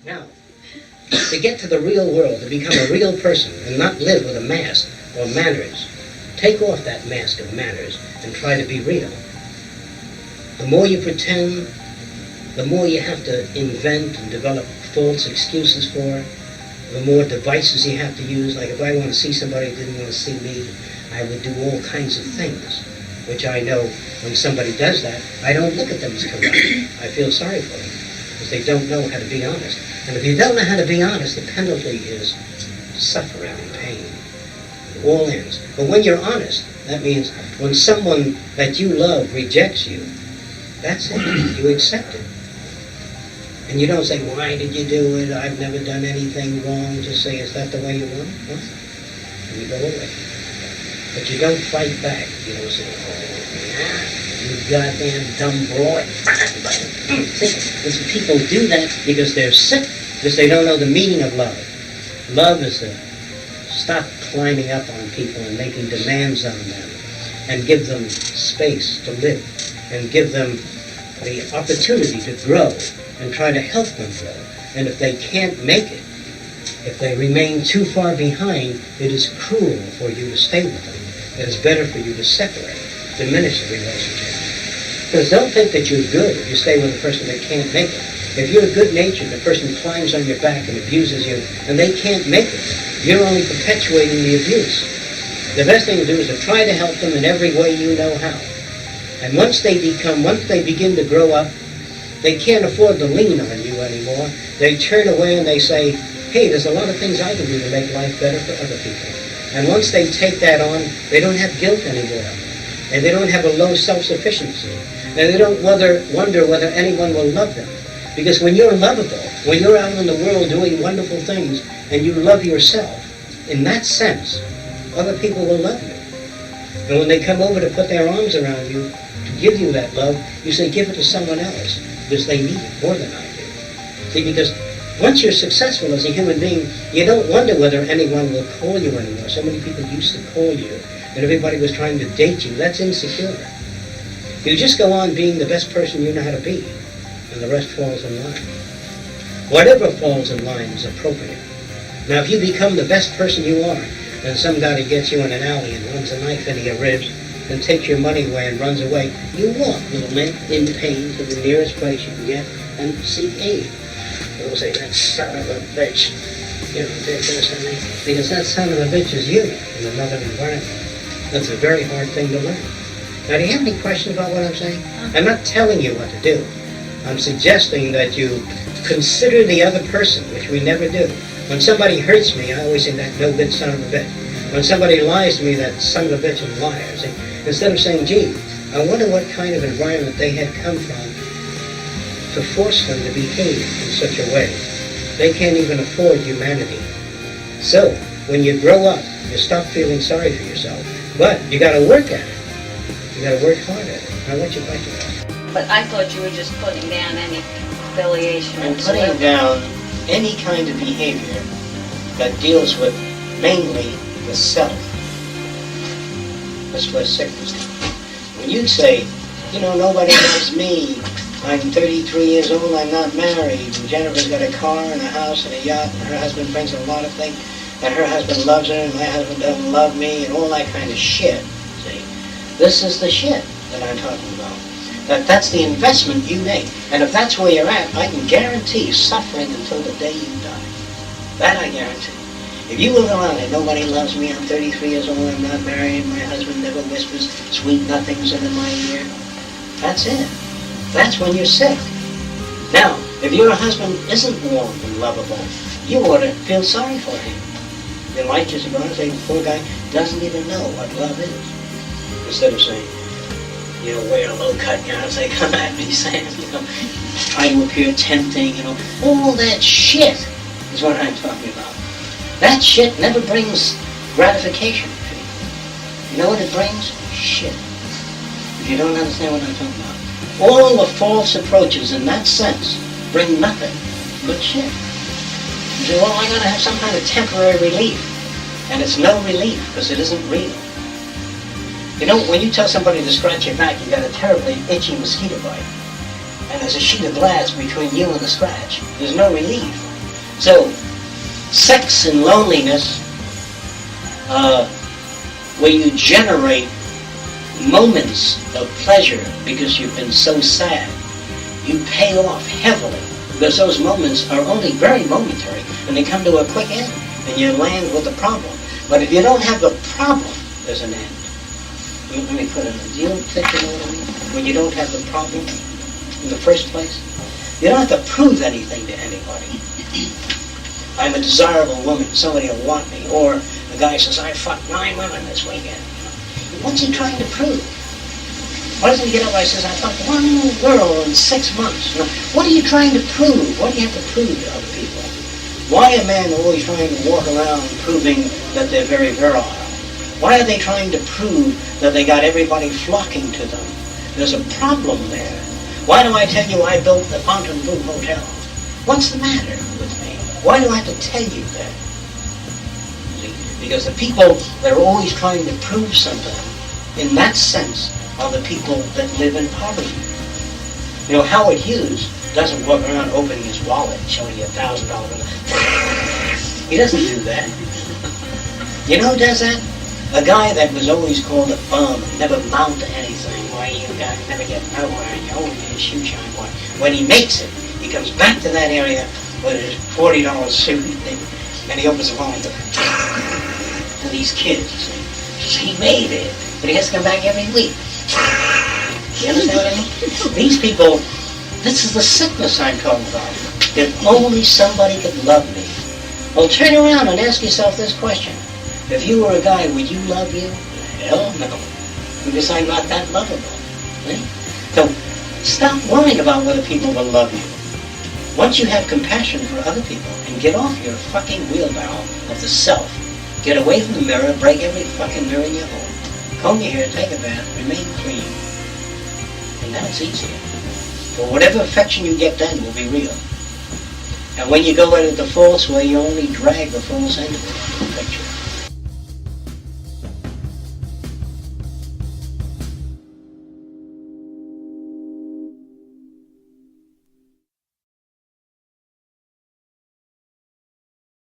Now, to get to the real world, to become a real person and not live with a mask or manners, take off that mask of manners and try to be real. The more you pretend, the more you have to invent and develop false excuses for, the more devices you have to use. Like if I want to see somebody who didn't want to see me, I would do all kinds of things, which I know when somebody does that, I don't look at them as corrupt. I feel sorry for them because they don't know how to be honest. And if you don't know how to be honest, the penalty is suffering and pain. It all ends. But when you're honest, that means when someone that you love rejects you, that's it. You accept it. And you don't say, why did you do it? I've never done anything wrong. Just say, is that the way you want it? Well, and you go away. But you don't fight back. You don't say, oh, you goddamn dumb broad. See, people do that because they're sick, because they don't know the meaning of love. Love is to stop climbing up on people and making demands on them and give them space to live and give them the opportunity to grow and try to help them grow. And if they can't make it, if they remain too far behind, it is cruel for you to stay with them. It is better for you to separate, diminish the relationship. Because don't think that you're good if you stay with a person that can't make it. If you're good-natured, the person climbs on your back and abuses you, and they can't make it, you're only perpetuating the abuse. The best thing to do is to try to help them in every way you know how. And once they begin to grow up, they can't afford to lean on you anymore. They turn away and they say, hey, there's a lot of things I can do to make life better for other people. And once they take that on, they don't have guilt anymore. And they don't have a low self-sufficiency. And they don't wonder whether anyone will love them. Because when you're lovable, when you're out in the world doing wonderful things, and you love yourself, in that sense, other people will love you. And when they come over to put their arms around you, to give you that love, you say, give it to someone else, because they need it more than I do. See, because once you're successful as a human being, you don't wonder whether anyone will call you anymore. So many people used to call you, and everybody was trying to date you. That's insecure. You just go on being the best person you know how to be, and the rest falls in line. Whatever falls in line is appropriate. Now, if you become the best person you are, and some guy gets you in an alley and runs a knife into your ribs, and takes your money away and runs away, you walk, little man, in pain to the nearest place you can get and seek aid. They'll say, that son of a bitch. You know, because that son of a bitch is you in another environment. That's a very hard thing to learn. Now, do you have any questions about what I'm saying? I'm not telling you what to do. I'm suggesting that you consider the other person, which we never do. When somebody hurts me, I always say, that no good son of a bitch. When somebody lies to me, that son of a bitch is a liar. See? Instead of saying, gee, I wonder what kind of environment they had come from to force them to behave in such a way. They can't even afford humanity. So, when you grow up, you stop feeling sorry for yourself. But you got to work at it. You got to work hard at it. Now, what's your question? But I thought you were just putting down any affiliation. I'm putting down any kind of behavior that deals with mainly the self. That's where sickness comes. When you say, you know, nobody loves me, I'm 33 years old, I'm not married, and Jennifer's got a car and a house and a yacht, and her husband brings a lot of things, and her husband loves her, and my husband doesn't love me, and all that kind of shit, see? This is the shit that I'm talking about. That's the investment you make. And if that's where you're at, I can guarantee suffering until the day you die. That I guarantee. If you live around and nobody loves me, I'm 33 years old, I'm not married, my husband never whispers sweet nothings into my ear, that's it. That's when you're sick. Now, if your husband isn't warm and lovable, you ought to feel sorry for him. You light your cigar and say, the poor guy doesn't even know what love is. Instead of saying, you know, wear a low-cut gown and say, come at me, Sam, you know, try to appear tempting, you know. All that shit is what I'm talking about. That shit never brings gratification to you. You know what it brings? Shit. If you don't understand what I'm talking about. All the false approaches in that sense bring nothing but shit. You say, well, I gotta have some kind of temporary relief. And it's no relief, because it isn't real. You know, when you tell somebody to scratch your back, you got a terribly itchy mosquito bite. And there's a sheet of glass between you and the scratch. There's no relief. So, sex and loneliness, where you generate moments of pleasure because you've been so sad, you pay off heavily because those moments are only very momentary and they come to a quick end and you land with the problem. But if you don't have the problem, there's an end. Let me put it in. Do you think you know what I mean? When you don't have the problem in the first place, you don't have to prove anything to anybody. I'm a desirable woman, somebody will want me. Or the guy says, I fucked 9 women this weekend. What's he trying to prove? Why doesn't he get up and says, I fucked 1 girl in 6 months? You know, what are you trying to prove? What do you have to prove to other people? Why are men always trying to walk around proving that they're very virile? Why are they trying to prove that they got everybody flocking to them? There's a problem there. Why do I tell you I built the Fontainebleau Hotel? What's the matter with me? Why do I have to tell you that? See? Because the people that are always trying to prove something, in that sense, are the people that live in poverty. You know, Howard Hughes doesn't walk around opening his wallet and showing you $1,000 bill. He doesn't do that. You know who does that? A guy that was always called a bum, never amount to anything. Why, you guys never get nowhere, and you always get a shoe shine. Why? When he makes it, he comes back to that area with his $40 suit, and he opens the wallet to these kids. See? He made it, but he has to come back every week. You understand what I mean? These people, this is the sickness I'm talking about. If only somebody could love me. Well, turn around and ask yourself this question. If you were a guy, would you love you? Hell no. Because I'm not that lovable. See? So stop worrying about whether people will love you. Once you have compassion for other people and get off your fucking wheelbarrow of the self, get away from the mirror, break every fucking mirror in your home, comb your hair, take a bath, remain clean, and then it's easier. For whatever affection you get then will be real. And when you go into the false way, you only drag the false into the picture.